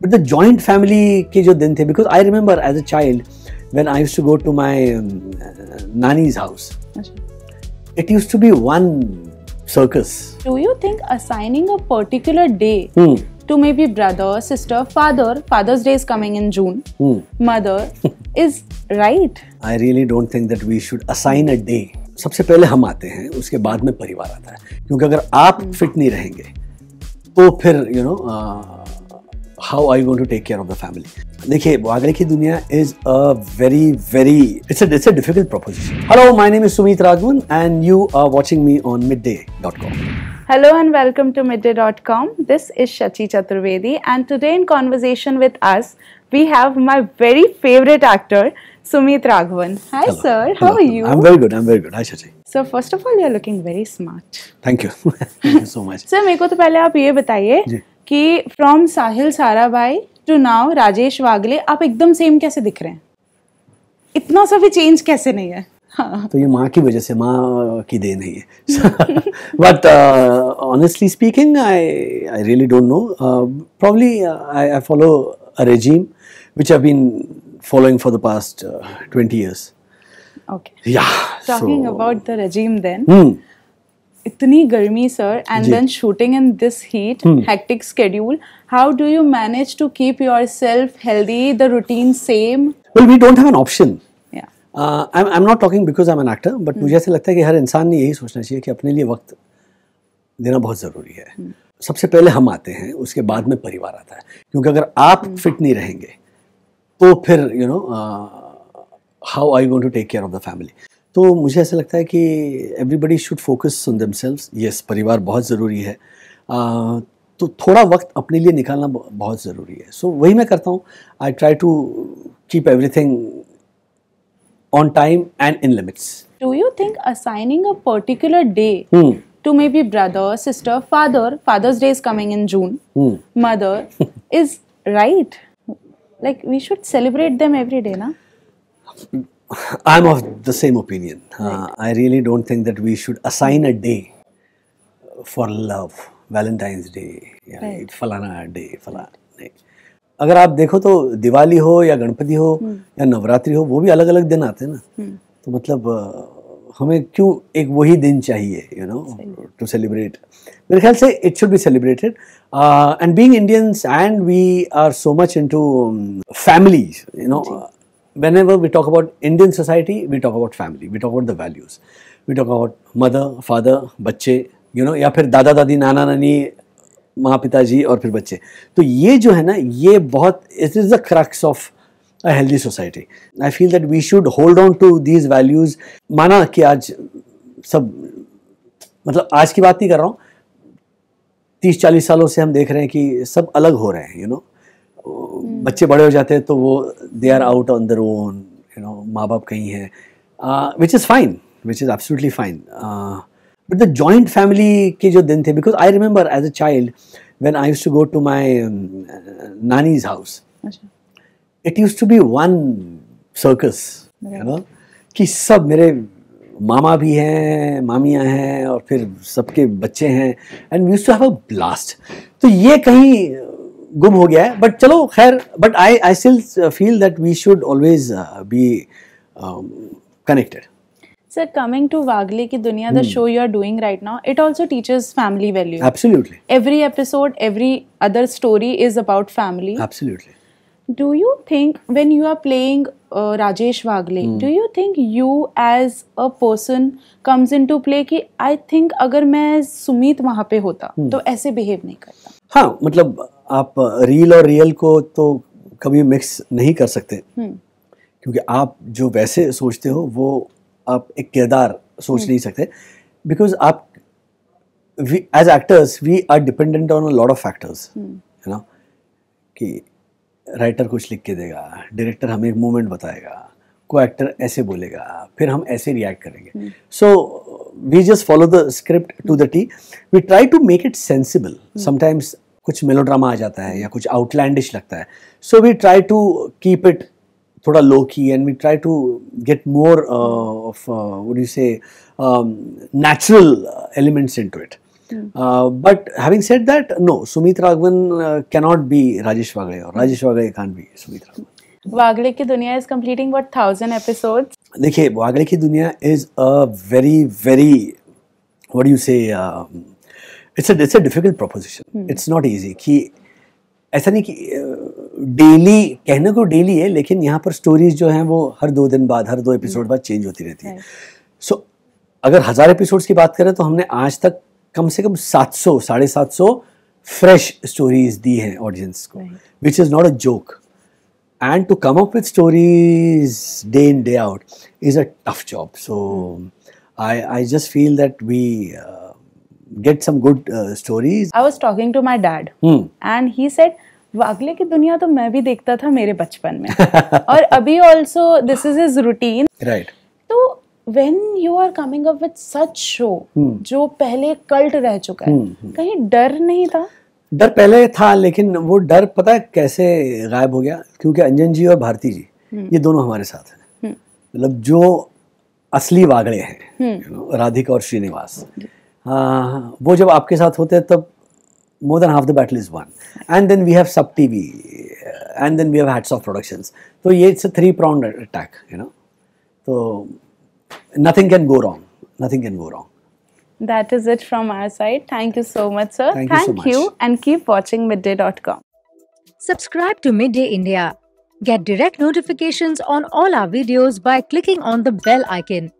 But the joint family के जो दिन थे, because I remember as a child when I used to go to my nani's house, it used to be one circus. Do you think assigning a particular day to maybe brother, sister, Father's Day is coming in June, mother, is right? I really don't think that we should assign a day. सबसे पहले हम आते हैं, उसके बाद में परिवार आता है, क्योंकि अगर आप फिट नहीं रहेंगे तो फिर how are you going to take care of the family? देखिए, वागले की दुनिया is a very it's a difficult proposition. Hello, my name is Sumit Raghavan and you are watching me on midday.com. Hello and welcome to midday.com. This is Shachi Chaturvedi and today in conversation with us we have my very favorite actor Sumit Raghavan. Hi. Hello. Sir, how are you? I'm very good. Hi Shachi. So first of all, you're looking very smart. Thank you. Thank you so much. Sir, मेरे को तो पहले आप ये बताइए कि from Sahil Sarabhai to now Rajesh Wagle आप एकदम सेम कैसे दिख रहे हैं? इतना सा भी चेंज कैसे नहीं है? हाँ. तो ये माँ की वजह से, माँ की देन है ये. But honestly speaking, I really don't know. Probably I follow a regime which I've been following for the past 20 years. Okay. Yeah. Talking about the regime then. इतनी गर्मी sir and then shooting in this heat, hectic schedule. How do you manage to keep yourself healthy, the routine same? Well, we don't have an option. Yeah. I'm not talking because I'm an actor, but मुझे ऐसा लगता है कि हर इंसान ने यही सोचना चाहिए कि अपने लिए वक्त देना बहुत ज़रूरी है. सबसे पहले हम आते हैं, उसके बाद में परिवार आता है, क्योंकि अगर आप फिट नहीं रहेंगे तो फिर how are you going to take care of the family? तो मुझे ऐसा लगता है कि everybody should focus on themselves. Yes, परिवार बहुत ज़रूरी है, तो थोड़ा वक्त अपने लिए निकालना बहुत ज़रूरी है. सो वही मैं करता हूँ. I try to keep everything on time and in limits. Do you think assigning a particular day to maybe brother, sister, Father's Day is coming in June, mother, is right? Like we should celebrate them every day, na? I'm of the same opinion. I really don't think that we should assign a day for love. Valentine's Day, right. फलाना day, फलाना नहीं. अगर आप देखो तो दिवाली हो या गणपति हो या नवरात्रि हो, वो भी अलग अलग दिन आते हैं ना. तो मतलब हमें क्यों एक वही दिन चाहिए टू सेलिब्रेट? मेरे ख्याल से it should be celebrated. And being Indians and we are so much into families, whenever we talk about Indian society, we talk about family, we talk about the values, we talk about mother, father, बच्चे, या फिर दादा दादी, नाना नानी, माँ पिताजी और फिर बच्चे. तो ये जो है ना, ये बहुत, it is the crux of a healthy society. I feel that we should hold on to these values. माना कि आज सब, मतलब आज की बात नहीं कर रहा हूँ, 30-40 सालों से हम देख रहे हैं कि सब अलग हो रहे हैं. बच्चे बड़े हो जाते हैं तो वो they are out on their own, माँ बाप कहीं हैं, which is fine, which is absolutely fine. But the joint family के जो दिन थे, because I remember as a child when I used to go to my nani's house, it used to be one circus, कि सब मेरे मामा भी हैं, मामियाँ हैं और फिर सबके बच्चे हैं, and we used to have a blast. तो ये कहीं गुम हो गया है, बट चलो खैर. But I still feel that we should always be connected. Sir, coming to Wagle Ki Duniya, the show you are doing right now, it also teaches family value. Absolutely. Every episode, every other story is about family. Absolutely. Do you think when you are playing Rajesh Wagle, do you think you as a person comes into play कि I think अगर मैं सुमित वहाँ पे होता तो ऐसे behave नहीं करता? हाँ, मतलब आप रील और रियल को तो कभी मिक्स नहीं कर सकते, क्योंकि आप जो वैसे सोचते हो वो आप एक किरदार सोच नहीं सकते. बिकॉज आप as actors we are dependent on a lot of factors, कि राइटर कुछ लिख के देगा, डायरेक्टर हमें एक मूवमेंट बताएगा, को एक्टर ऐसे बोलेगा, फिर हम ऐसे रिएक्ट करेंगे. So we just follow the script to the T. We try to make it sensible. Sometimes कुछ मेलोड्रामा आ जाता है या कुछ आउटलैंडिश लगता है, so we try to keep it थोड़ा low key, and we try to get more of what do you say natural elements into it. But having said that, no, Sumit Raghavan cannot be Rajesh Wagale, or Rajesh Wagale can't be Sumit Raghavan. Wagale Ki Duniya is completing what, 1000 episodes? देखिए, वागले की दुनिया is a very, very, what do you say, it's a difficult proposition. It's not easy. कि ऐसा नहीं कि daily, कहने को daily है, लेकिन यहाँ पर स्टोरीज जो हैं वो हर 2 दिन बाद, हर 2 एपिसोड बाद चेंज होती रहती है. सो अगर 1000 एपिसोड्स की बात करें तो हमने आज तक कम से कम 700, 750 फ्रेश स्टोरीज दी हैं ऑडियंस को, which is not a joke. And to come up with stories day in, day out is a tough job. So I just feel that we get some good stories. I was talking to my dad and he said, वागले की दुनिया तो मैं भी देखता था मेरे बचपन में और अभी also this is his routine. Right. तो when you are coming up with such show जो पहले कल्ट रह चुका है, कहीं डर नहीं था? डर पहले था, लेकिन वो डर पता है कैसे गायब हो गया, क्योंकि अंजन जी और भारती जी ये दोनों हमारे साथ हैं. मतलब जो असली वागड़े हैं, राधिका और श्रीनिवास, वो जब आपके साथ होते हैं तब more than half the battle is won. And then we have Sub TV, and then we have Hats Off Productions. So yeah, it's a 3-pronged attack, So nothing can go wrong. Nothing can go wrong. That is it from our side. Thank you so much, sir. Thank you so much. And keep watching midday.com. Subscribe to Midday India. Get direct notifications on all our videos by clicking on the bell icon.